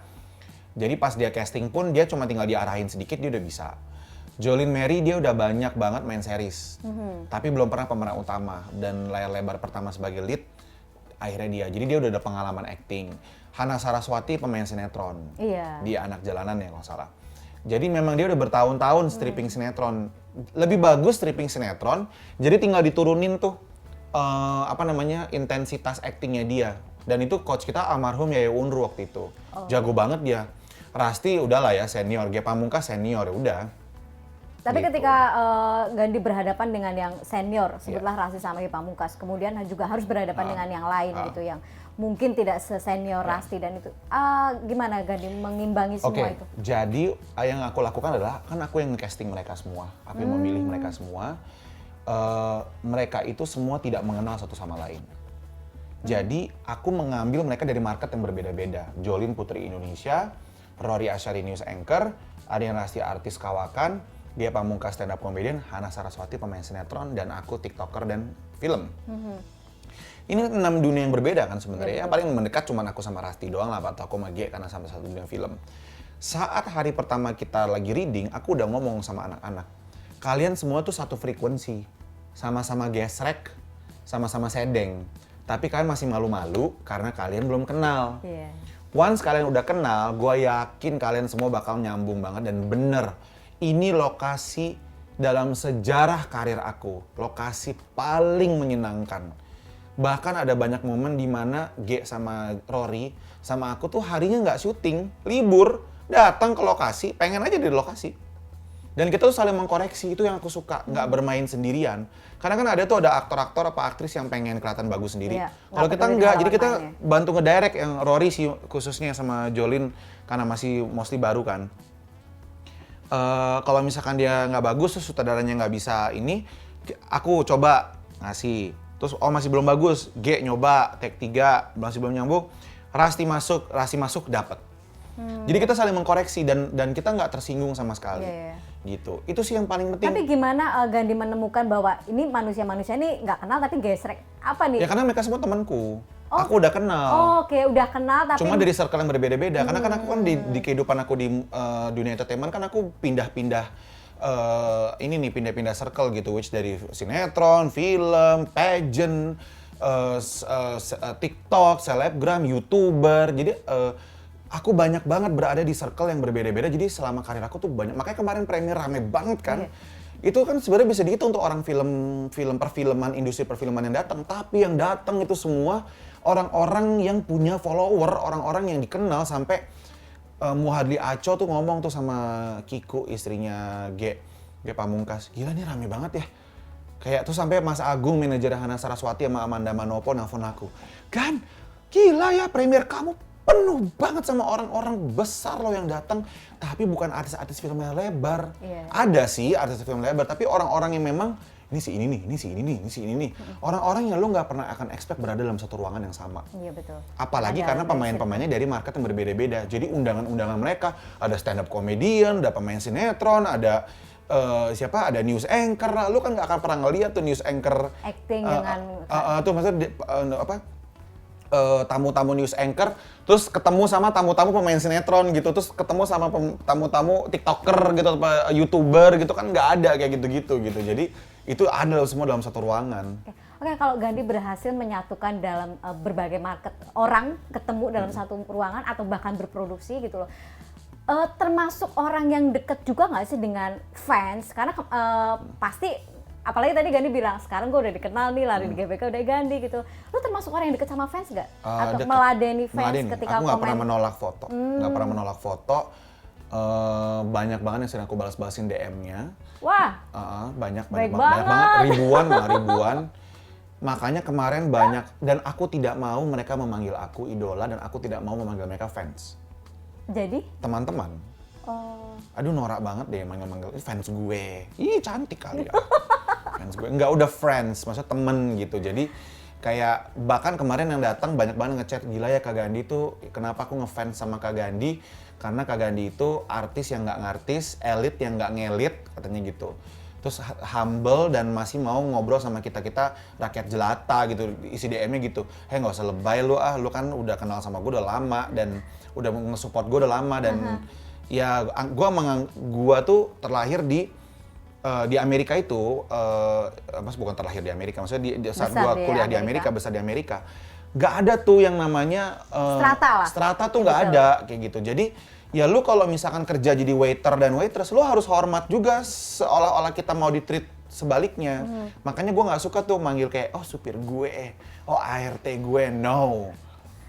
Jadi pas dia casting pun dia cuma tinggal diarahin sedikit, dia udah bisa. Jolin Mary dia udah banyak banget main series, tapi belum pernah pemeran utama, dan layar lebar pertama sebagai lead akhirnya dia. Jadi dia udah ada pengalaman acting. Hana Saraswati pemain sinetron di Anak Jalanan ya kalau salah. Jadi memang dia udah bertahun-tahun stripping sinetron. Lebih bagus stripping sinetron, jadi tinggal diturunin tuh intensitas actingnya dia. Dan itu coach kita almarhum Yayu Unru waktu itu. Jago banget dia. Rasti udahlah ya senior, Ge Pamungkas senior ya udah. Tapi gitu. Ketika Gandhi berhadapan dengan yang senior, sebutlah Rasti sama Ge Pamungkas, kemudian juga harus berhadapan dengan yang lain gitu yang mungkin tidak sesenior Rasti dan itu. Gimana Gandhi mengimbangi semua itu? Jadi yang aku lakukan adalah, kan aku yang casting mereka semua, aku yang memilih mereka semua. Mereka itu semua tidak mengenal satu sama lain. Jadi aku mengambil mereka dari market yang berbeda-beda. Jolin Putri Indonesia, Rory Asyari news anchor, ada yang Rasti artis kawakan, Ge Pamungkas stand up comedian, Hana Saraswati pemain sinetron, dan aku tiktoker dan film. Ini 6 dunia yang berbeda kan sebenarnya. Yang paling mendekat cuma aku sama Rasti doang lah, atau aku sama Ge karena sama satu dunia film. Saat hari pertama kita lagi reading, aku udah ngomong sama anak-anak, kalian semua tuh satu frekuensi, sama-sama gesrek, sama-sama sedeng. Tapi kalian masih malu-malu karena kalian belum kenal. Once kalian udah kenal, gue yakin kalian semua bakal nyambung banget. Dan bener, ini lokasi dalam sejarah karir aku, lokasi paling menyenangkan. Bahkan ada banyak momen di mana Ge sama Rory sama aku tuh harinya nggak syuting, libur. datang ke lokasi, pengen aja di lokasi. Dan kita tuh saling mengkoreksi, itu yang aku suka, nggak bermain sendirian. Karena kan ada aktor-aktor apa aktris yang pengen kelihatan bagus sendiri. Iya, Kalau kita peduli enggak, dengan jadi kita lawan bantu ngedirect yang Rory sih khususnya sama Jolin karena masih mostly baru kan. Kalau misalkan dia nggak bagus, terus sutradaranya nggak bisa ini, aku coba ngasih. Terus masih belum bagus, G nyoba, take 3, masih belum nyambung, Rasti masuk dapat. Jadi kita saling mengkoreksi dan kita nggak tersinggung sama sekali. Gitu. Itu sih yang paling penting. Tapi gimana Gandhi menemukan bahwa ini manusia-manusia ini nggak kenal tapi gesrek? Apa nih? Ya karena mereka semua temanku. Aku udah kenal. Oke, udah kenal tapi cuma dari circle yang berbeda-beda. Karena kan aku kan di kehidupan aku di dunia entertainment kan aku pindah-pindah pindah-pindah circle gitu, which dari sinetron, film, pageant, TikTok, selebgram, YouTuber. Jadi aku banyak banget berada di circle yang berbeda-beda. Jadi selama karir aku tuh banyak. Makanya kemarin premier rame banget kan. Itu kan sebenarnya bisa dihitung untuk orang film perfilman, industri perfilman yang datang. Tapi yang datang itu semua orang-orang yang punya follower, orang-orang yang dikenal sampai Muhadli Aco tuh ngomong tuh sama Kiku, istrinya G Pamungkas. Gila nih rame banget ya. Kayak tuh sampai Mas Agung, manajer Hana Saraswati sama Amanda Manopo nelfon aku. Gan, gila ya premier kamu penuh banget sama orang-orang besar loh yang datang. Tapi bukan artis-artis film lebar. Ada sih artis film lebar, tapi orang-orang yang memang ini si ini nih, ini si ini nih, ini si ini nih. Orang-orang yang lo nggak pernah akan expect berada dalam satu ruangan yang sama. Iya betul. Apalagi karena pemain-pemainnya dari market yang berbeda-beda. Jadi undangan-undangan mereka ada stand up comedian, ada pemain sinetron, ada ada news anchor. Lo kan nggak akan pernah ngeliat tuh news anchor acting dengan tuh maksudnya tamu-tamu news anchor, terus ketemu sama tamu-tamu pemain sinetron gitu, terus ketemu sama tamu-tamu tiktoker gitu, youtuber gitu kan nggak ada kayak gitu-gitu gitu. Jadi itu ada semua dalam satu ruangan. Oke, kalau Gandhi berhasil menyatukan dalam berbagai market orang ketemu dalam satu ruangan atau bahkan berproduksi gitu loh. Termasuk orang yang deket juga nggak sih dengan fans? Karena pasti apalagi tadi Gandhi bilang, sekarang gue udah dikenal nih, lari di GBK udah Gandhi gitu. Lu termasuk orang yang deket sama fans gak? Atau meladeni fans ketika komen? Aku gak pernah menolak foto. Gak pernah menolak foto. Banyak banget yang sering aku balas-balasin DM-nya. Wah, banyak banget. Ribuan. Makanya kemarin banyak, dan aku tidak mau mereka memanggil aku idola, dan aku tidak mau memanggil mereka fans. Jadi? Teman-teman. Aduh norak banget deh manggil-manggil, fans gue. Ih cantik kali ya. Fans gue, nggak udah friends, maksudnya temen gitu. Jadi kayak bahkan kemarin yang datang banyak banget ngechat, gila ya Kak Gandhi tuh, kenapa aku ngefans sama Kak Gandhi? Karena Kak Gandhi itu artis yang nggak ngartis, elit yang nggak ngelit, katanya gitu. Terus humble dan masih mau ngobrol sama kita-kita rakyat jelata gitu, isi DM-nya gitu. Hei nggak usah lebay lu lu kan udah kenal sama gue udah lama dan udah nge-support gue udah lama dan ya gue tuh terlahir di Amerika itu, bukan terlahir di Amerika, maksudnya di saat gue kuliah di Amerika, besar di Amerika, nggak ada tuh yang namanya strata tuh nggak ada kayak gitu. Jadi ya lu kalau misalkan kerja jadi waiter dan waitress, lu harus hormat juga seolah-olah kita mau di-treat sebaliknya. Makanya gue nggak suka tuh manggil kayak, oh supir gue, oh ART gue, no.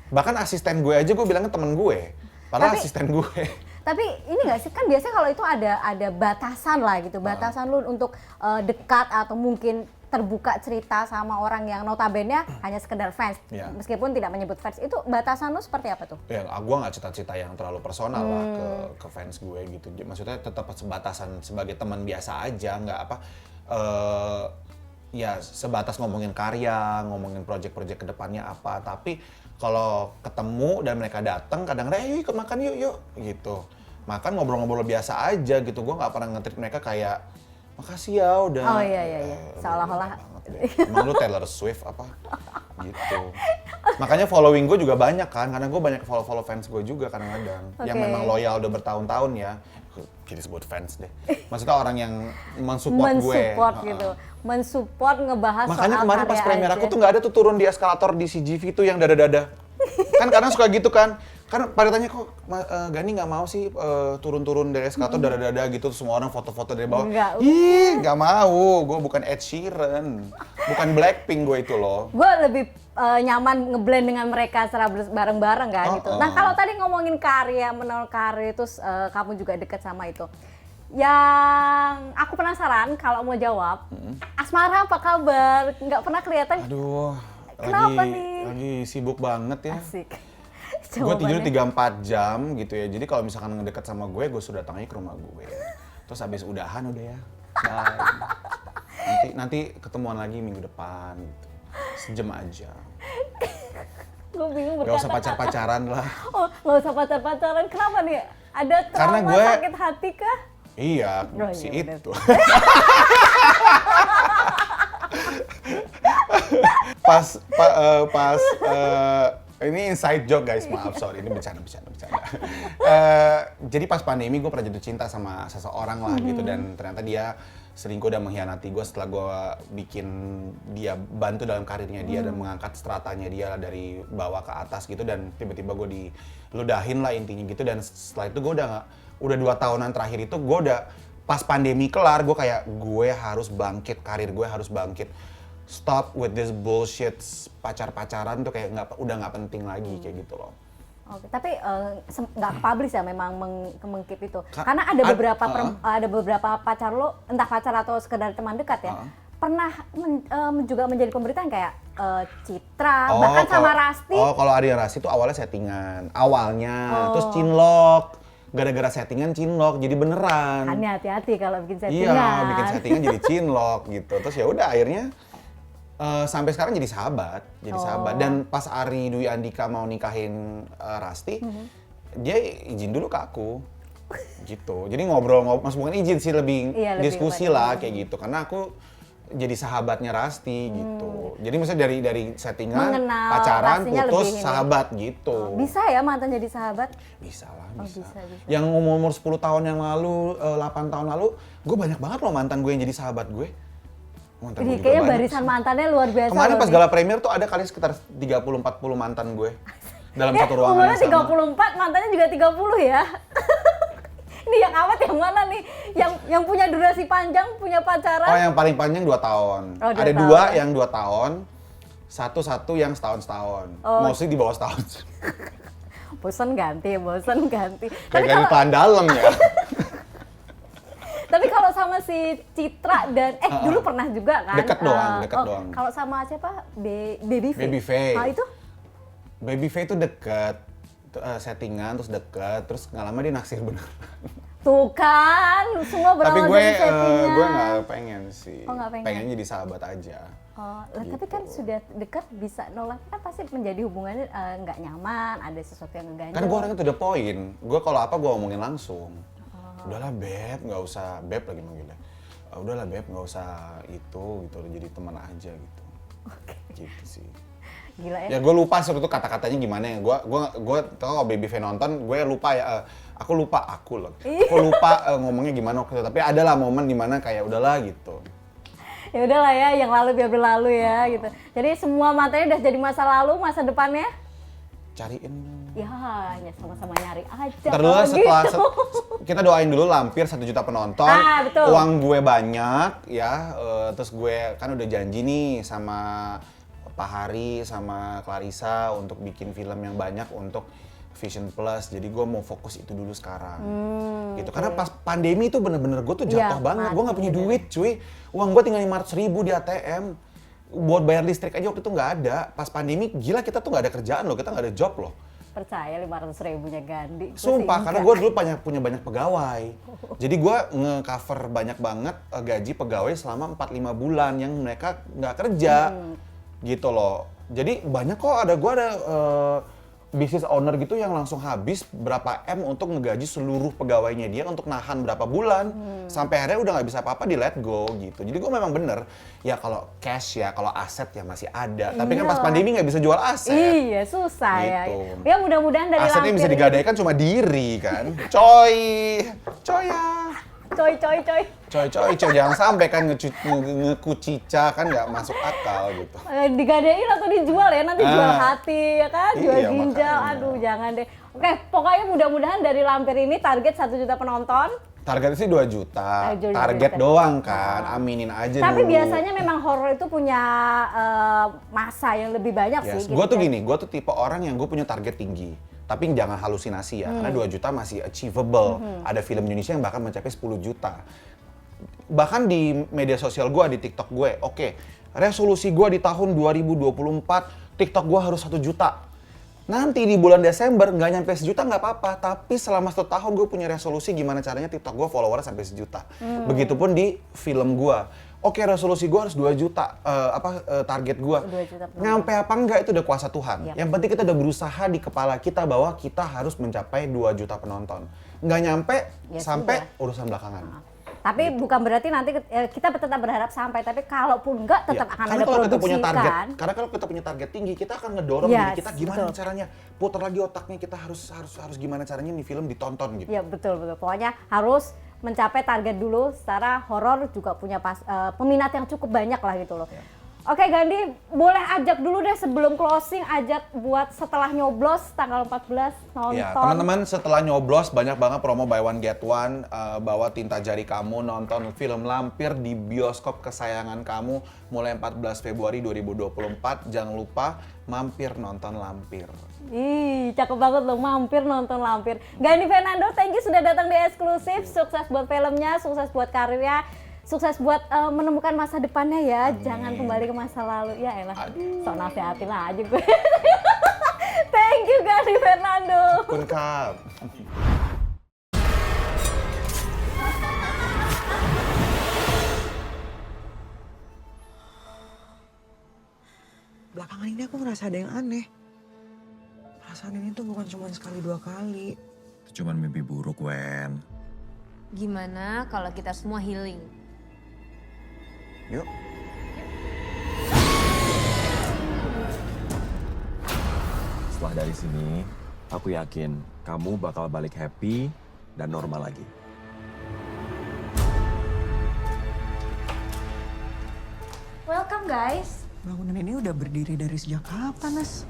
Bahkan asisten gue aja gue bilangnya temen gue, padahal asisten gue. Tapi ini nggak sih, kan biasanya kalau itu ada batasan lah gitu, batasan lu untuk dekat atau mungkin terbuka cerita sama orang yang notabene hanya sekedar fans, meskipun tidak menyebut fans, itu batasan lu seperti apa tuh? Ya, gue nggak cerita-cerita yang terlalu personal lah ke fans gue gitu. Maksudnya tetap sebatasan sebagai teman biasa aja, nggak ya sebatas ngomongin karya, ngomongin project-project kedepannya apa. Tapi kalau ketemu dan mereka datang, kadang yuk ikut makan yuk gitu. Makan ngobrol-ngobrol biasa aja gitu. Gue nggak pernah nge-treat mereka kayak makasih ya udah. Oh iya. Seolah-olah. Emang lu Taylor Swift apa? Gitu. Makanya following gue juga banyak kan, karena gue banyak follow fans gue juga kadang-kadang. Yang memang loyal udah bertahun-tahun ya. Jadi sebut fans deh. Maksudnya orang yang mensupport gue. Mensupport gitu. Mensupport ngebahas soal karya. Makanya kemarin pas premier aku tuh nggak ada tuh turun di eskalator di CGV tuh yang dada-dada. Kan kadang suka gitu kan. Kan pada tanya kok Gani nggak mau sih turun-turun dari eskalator dada-dada gitu, terus semua orang foto-foto dari bawah. Ih, nggak mau. Gue bukan Ed Sheeran, bukan Blackpink gue itu loh. Gue lebih nyaman ngeblend dengan mereka secara bareng-bareng kan gitu. Nah kalau tadi ngomongin karya, menol karya, terus kamu juga deket sama itu. Yang aku penasaran kalau mau jawab, Asmara apa kabar? Nggak pernah kelihatan. Aduh, kenapa nih? Lagi sibuk banget ya. Asik. Gue tidur 3-4 jam gitu ya, jadi kalau misalkan ngedeket sama gue sudah datangnya ke rumah gue. Terus habis udahan udah ya, bye. Nanti ketemuan lagi minggu depan gitu. Sejam aja. Gue bingung berkata. Gak usah pacar-pacaran lah. Oh, gak usah pacar-pacaran, kenapa nih? Ada trauma sakit hati kah? Iya, si itu. pas ini inside joke guys, maaf sorry, ini bercanda. Jadi pas pandemi gue pernah jatuh cinta sama seseorang lah gitu, dan ternyata dia selingkuh dan mengkhianati gue setelah gue bikin dia bantu dalam karirnya dia dan mengangkat stratanya dia dari bawah ke atas gitu, dan tiba-tiba gue diludahin lah intinya gitu. Dan setelah itu gue udah 2 tahunan terakhir itu gue udah pas pandemi kelar gue kayak gue harus bangkit, karir gue harus bangkit. Stop with this bullshit, pacar-pacaran tuh kayak udah nggak penting lagi kayak gitu loh. Oke, tapi nggak publish ya memang mengkeep itu. Karena ada beberapa pacar lo, entah pacar atau sekedar teman dekat ya, pernah juga menjadi pemberitaan kayak Citra, bahkan sama Rasti. Oh, kalau Arya Rasti tuh awalnya settingan, terus cinlok. Gara-gara settingan cinlok jadi beneran. Hati-hati kalau bikin settingan. Iya, bikin settingan jadi cinlok gitu. Terus ya udah akhirnya sampai sekarang jadi sahabat. Dan pas Ari Dwi Andika mau nikahin Rasti, dia izin dulu ke aku. Gitu. Jadi ngobrol mas bukan izin sih, lebih diskusi lah kayak gitu. Karena aku jadi sahabatnya Rasti gitu. Jadi misalnya dari settingan, mengenal pacaran, putus, putus, sahabat gitu. Bisa ya mantan jadi sahabat? Bisa lah, bisa. Yang umur 10 tahun yang lalu, 8 tahun lalu, gue banyak banget loh mantan gue yang jadi sahabat gue. Jadi kayaknya barisan mantannya luar biasa. Kemarin pas gala premier tuh ada kali sekitar 30-40 mantan gue. Dalam satu ruangan yang sama. Umurnya 34, mantannya juga 30 ya? Ini yang awet yang mana nih? Yang punya durasi panjang, punya pacaran? Oh, yang paling panjang 2 tahun. Ada 2 yang 2 tahun, satu yang setahun. Mostly di bawah setahun. Bosan ganti. Kayak iklan dalam ya. Tapi kalau sama si Citra dan dulu pernah juga kan? Deket doang. Kalau sama siapa? Baby Faye. Nah, itu? Baby Faye itu deket. Settingan terus deket, terus nggak lama dia naksir beneran. Tuh kan, semua berawal dari settingan. Gue nggak pengen sih. Oh, nggak pengen. Pengennya jadi sahabat aja. Oh, gitu. Tapi kan sudah dekat bisa nolak, kan pasti menjadi hubungannya nggak nyaman, ada sesuatu yang ngeganjel. Kan gue orangnya to the point. Gue kalau apa gue omongin langsung. Udahlah Beb, nggak usah Beb lagi manggilnya. Udahlah Beb, nggak usah itu gitu, jadi teman aja gitu. Gitu sih. Gila ya. Ya gue lupa waktu itu kata-katanya gimana ya. Gue tau kalau Baby Faye nonton, gue lupa ya. Aku lupa ngomongnya gimana waktu itu. Tapi ada lah momen dimana kayak udahlah gitu. Ya udahlah ya, yang lalu biar berlalu ya gitu. Jadi semua matanya udah jadi masa lalu, masa depannya cariin. Ya, hanya sama-sama nyari aja. Ntar dulu setelah kita doain dulu lampir 1 juta penonton. Betul. Uang gue banyak ya. Terus gue kan udah janji nih sama Pak Hari sama Clarissa untuk bikin film yang banyak untuk Vision Plus. Jadi gue mau fokus itu dulu sekarang. Gitu. Karena pas pandemi itu bener-bener gue tuh jatuh banget. Gue nggak punya duit cuy. Uang gue tinggal 500.000 di ATM. Buat bayar listrik aja waktu itu nggak ada. Pas pandemi gila, kita tuh nggak ada kerjaan loh. Kita nggak ada job loh. Percaya 500.000-nya Gandhi. Sumpah, karena gue dulu punya banyak pegawai. Jadi gue nge-cover banyak banget gaji pegawai selama 4-5 bulan yang mereka nggak kerja. Gitu loh. Jadi banyak kok ada business owner gitu yang langsung habis berapa M untuk ngegaji seluruh pegawainya dia untuk nahan berapa bulan. Sampai akhirnya udah nggak bisa apa-apa, di let go gitu. Jadi gue memang bener, ya kalau cash ya, kalau aset ya masih ada. Tapi kan pas pandemi nggak bisa jual aset. Iya, susah gitu. Ya mudah-mudahan dari asetnya lampir bisa digadaikan cuma diri kan. Coy ya. Coy. Coy, jangan sampai kan ngekucica kan nggak masuk akal gitu. Digadein atau dijual ya, nanti jual hati ya kan, jual Iya, ginjal, makanya. aduh jangan deh. Oke, pokoknya mudah-mudahan dari Lampir ini target 1 juta penonton. Targetnya sih 2 juta, 2 juta. target doang kan, aminin aja Tapi dulu. biasanya memang horor itu punya masa yang lebih banyak sih. Gue tuh gini, gue tuh tipe orang yang gue punya target tinggi. Tapi jangan halusinasi ya, karena 2 juta masih achievable. Ada film Indonesia yang bahkan mencapai 10 juta. Bahkan di media sosial gue, di TikTok gue, oke, resolusi gue di tahun 2024, TikTok gue harus 1 juta. Nanti di bulan Desember nggak nyampe 1 juta nggak apa-apa, tapi selama 1 tahun gue punya resolusi gimana caranya TikTok gue follower sampai 1 juta. Begitupun di film gue. Oke, resolusi gue harus 2 juta, target gue. 2 juta penonton. Nyampe apa enggak itu udah kuasa Tuhan. Yap. Yang penting kita udah berusaha di kepala kita bahwa kita harus mencapai 2 juta penonton. Nggak nyampe, Ya sampai sudah. urusan belakangan. Tapi bukan berarti nanti kita tetap berharap sampai, tapi kalaupun enggak tetap Iya. akan Karena ada kalau kita produksi punya target, kan. karena kalau kita punya target tinggi, kita akan ngedorong Yes, diri kita gimana betul. caranya, putar lagi otaknya, kita harus gimana caranya nih film ditonton gitu. Ya betul. Pokoknya harus mencapai target dulu. Secara horor juga punya peminat yang cukup banyak lah gitu loh. Ya. Oke Gandhi, boleh ajak dulu deh sebelum closing, ajak buat setelah nyoblos tanggal 14 nonton. Ya, teman-teman setelah nyoblos banyak banget promo buy one get one, bawa tinta jari kamu nonton film Lampir di bioskop kesayangan kamu mulai 14 Februari 2024. Jangan lupa mampir nonton Lampir. Ih, cakep banget loh, mampir nonton Lampir. Gandhi Fernando, thank you sudah datang di Eksklusif. Sukses buat filmnya, sukses buat karirnya, sukses buat menemukan masa depannya ya. Amin. Jangan kembali ke masa lalu. Ya elah, Aduh. sok nasihatin aja gue. Thank you Gandhi Fernando. Kun Kap. Belakangan ini aku ngerasa ada yang aneh. Perasaan ini tuh bukan cuma sekali 2 kali. Itu cuman mimpi buruk, Wen. Gimana kalau kita semua healing? Yuk. Setelah dari sini, aku yakin kamu bakal balik happy dan normal lagi. Welcome guys. Bangunan ini udah berdiri dari sejak kapan, Nas?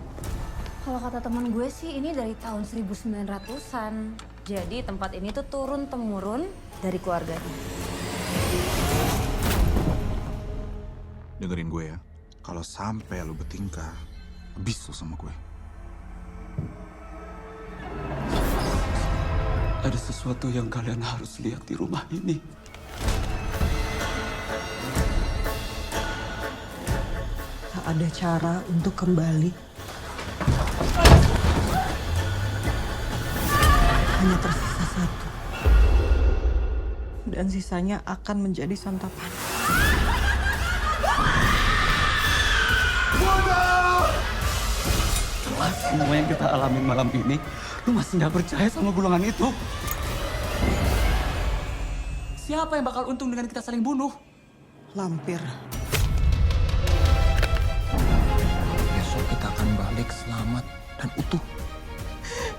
Kalau kata teman gue sih ini dari tahun 1900-an. Jadi tempat ini tuh turun-temurun dari keluarganya. Dengerin gue ya, kalau sampai lu bertingkah, habis lu sama gue. Ada sesuatu yang kalian harus lihat di rumah ini. Tak ada cara untuk kembali. Hanya tersisa 1. Dan sisanya akan menjadi santapan. Setelah semua yang kita alamin malam ini, lu masih nggak percaya sama gulungan itu? Siapa yang bakal untung dengan kita saling bunuh? Lampir. Besok kita akan balik selamat dan utuh.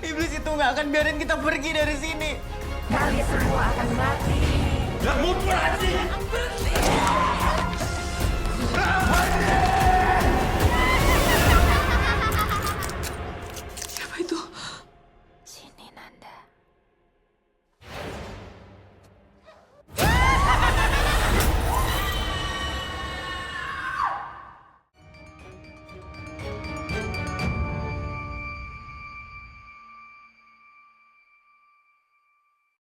Iblis itu nggak akan biarin kita pergi dari sini. Kalian semua akan mati.